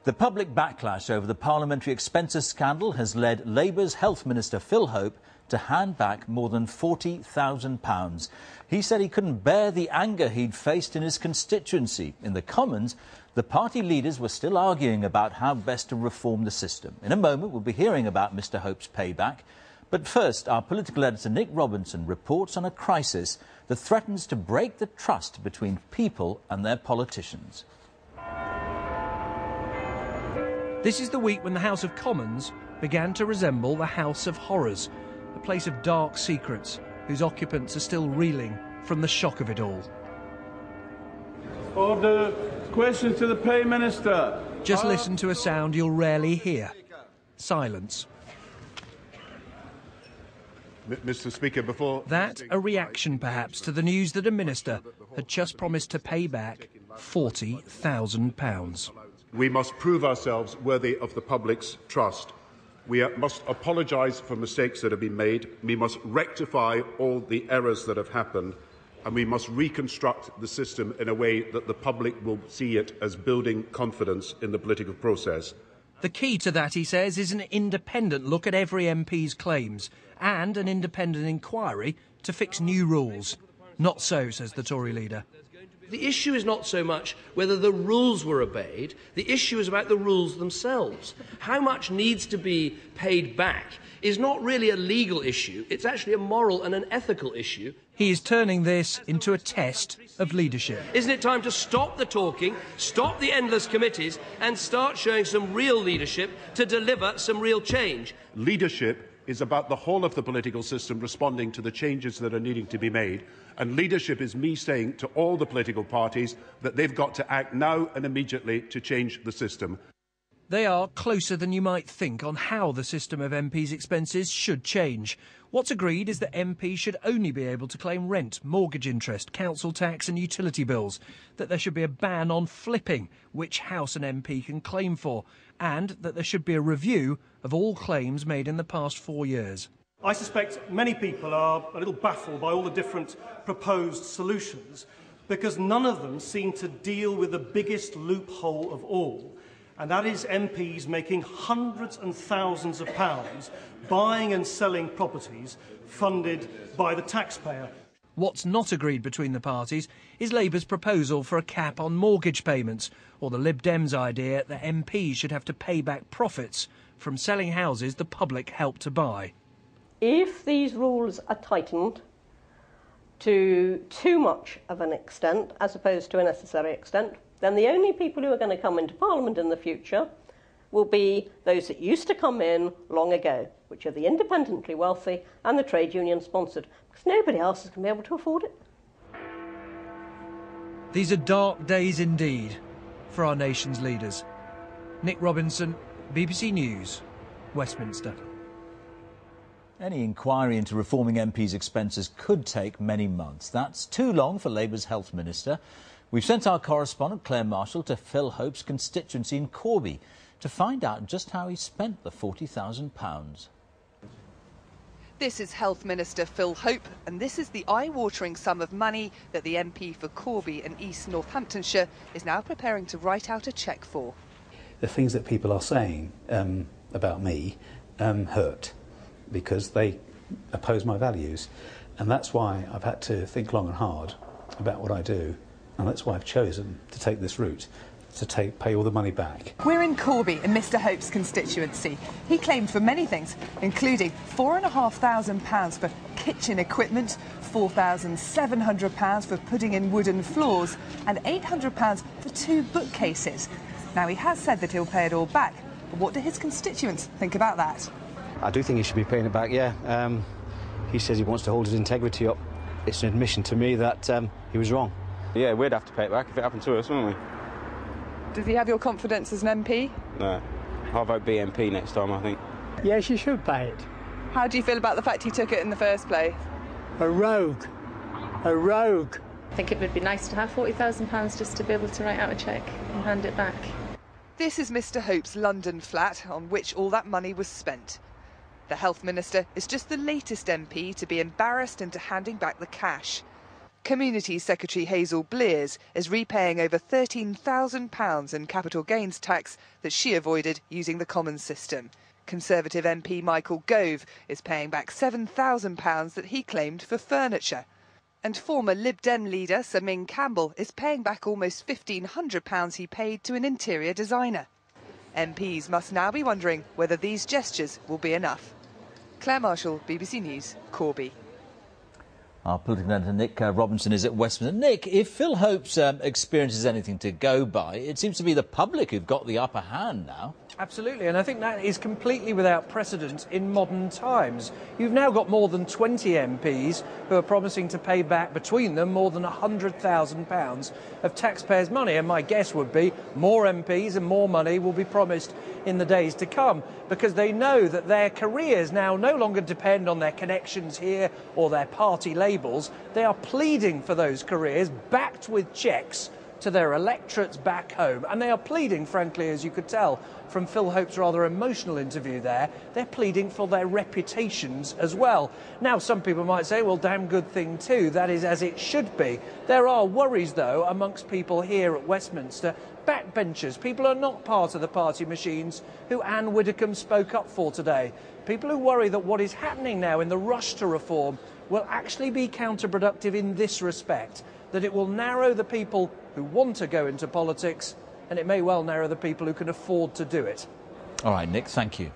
The public backlash over the parliamentary expenses scandal has led Labour's Health Minister Phil Hope to hand back more than £40,000. He said he couldn't bear the anger he'd faced in his constituency. In the Commons, the party leaders were still arguing about how best to reform the system. In a moment, we'll be hearing about Mr Hope's payback. But first, our political editor Nick Robinson reports on a crisis that threatens to break the trust between people and their politicians. This is the week when the House of Commons began to resemble the House of Horrors, a place of dark secrets whose occupants are still reeling from the shock of it all. Order. Question to the Prime Minister. Just listen to a sound you'll rarely hear. Silence. Mr Speaker, before... That a reaction, perhaps, to the news that a minister had just promised to pay back £40,000. We must prove ourselves worthy of the public's trust. We must apologise for mistakes that have been made. We must rectify all the errors that have happened. And we must reconstruct the system in a way that the public will see it as building confidence in the political process. The key to that, he says, is an independent look at every MP's claims and an independent inquiry to fix new rules. Not so, says the Tory leader. The issue is not so much whether the rules were obeyed. The issue is about the rules themselves. How much needs to be paid back is not really a legal issue. It's actually a moral and an ethical issue. He is turning this into a test of leadership. Isn't it time to stop the talking, stop the endless committees and start showing some real leadership to deliver some real change? Leadership is about the whole of the political system responding to the changes that are needing to be made. And leadership is me saying to all the political parties that they've got to act now and immediately to change the system. They are closer than you might think on how the system of MPs' expenses should change. What's agreed is that MPs should only be able to claim rent, mortgage interest, council tax and utility bills, that there should be a ban on flipping which house an MP can claim for, and that there should be a review of all claims made in the past 4 years. I suspect many people are a little baffled by all the different proposed solutions because none of them seem to deal with the biggest loophole of all, and that is MPs making hundreds and thousands of pounds buying and selling properties funded by the taxpayer. What's not agreed between the parties is Labour's proposal for a cap on mortgage payments, or the Lib Dems' idea that MPs should have to pay back profits from selling houses the public helped to buy. If these rules are tightened to too much of an extent, as opposed to a necessary extent, then the only people who are going to come into Parliament in the future will be those that used to come in long ago, which are the independently wealthy and the trade union sponsored, because nobody else is going to be able to afford it. These are dark days indeed for our nation's leaders. Nick Robinson, BBC News, Westminster. Any inquiry into reforming MPs' expenses could take many months. That's too long for Labour's Health Minister. We've sent our correspondent Claire Marshall to Phil Hope's constituency in Corby to find out just how he spent the £40,000. This is Health Minister Phil Hope, and this is the eye-watering sum of money that the MP for Corby and East Northamptonshire is now preparing to write out a cheque for. The things that people are saying about me hurt, because they oppose my values, and that's why I've had to think long and hard about what I do, and that's why I've chosen to take this route, to pay all the money back. We're in Corby, in Mr Hope's constituency. He claimed for many things, including £4,500 for kitchen equipment, £4,700 for putting in wooden floors, and £800 for 2 bookcases. Now, he has said that he'll pay it all back, but what do his constituents think about that? I do think he should be paying it back, yeah. He says he wants to hold his integrity up. It's an admission to me that he was wrong. Yeah, we'd have to pay it back if it happened to us, wouldn't we? Does he have your confidence as an MP? No. I'll vote BNP next time, I think. Yes, you should pay it. How do you feel about the fact he took it in the first place? A rogue. A rogue. I think it would be nice to have £40,000 just to be able to write out a cheque and hand it back. This is Mr Hope's London flat on which all that money was spent. The Health Minister is just the latest MP to be embarrassed into handing back the cash. Community Secretary Hazel Blears is repaying over £13,000 in capital gains tax that she avoided using the Commons system. Conservative MP Michael Gove is paying back £7,000 that he claimed for furniture. And former Lib Dem leader Sir Ming Campbell is paying back almost £1,500 he paid to an interior designer. MPs must now be wondering whether these gestures will be enough. Claire Marshall, BBC News, Corby. Our political editor Nick Robinson is at Westminster. Nick, if Phil Hope's experience is anything to go by, it seems to be the public who've got the upper hand now. Absolutely, and I think that is completely without precedent in modern times. You've now got more than 20 MPs who are promising to pay back between them more than £100,000 of taxpayers' money, and my guess would be more MPs and more money will be promised in the days to come, because they know that their careers now no longer depend on their connections here or their party labels. They are pleading for those careers, backed with cheques to their electorates back home, and they are pleading, frankly, as you could tell from Phil Hope's rather emotional interview there, they're pleading for their reputations as well. Now, some people might say, well, damn good thing too, that is as it should be. There are worries, though, amongst people here at Westminster, backbenchers, people who are not part of the party machines, who Anne Widdecombe spoke up for today. People who worry that what is happening now in the rush to reform will actually be counterproductive in this respect, that it will narrow the people who want to go into politics, and it may well narrow the people who can afford to do it. All right, Nick, thank you.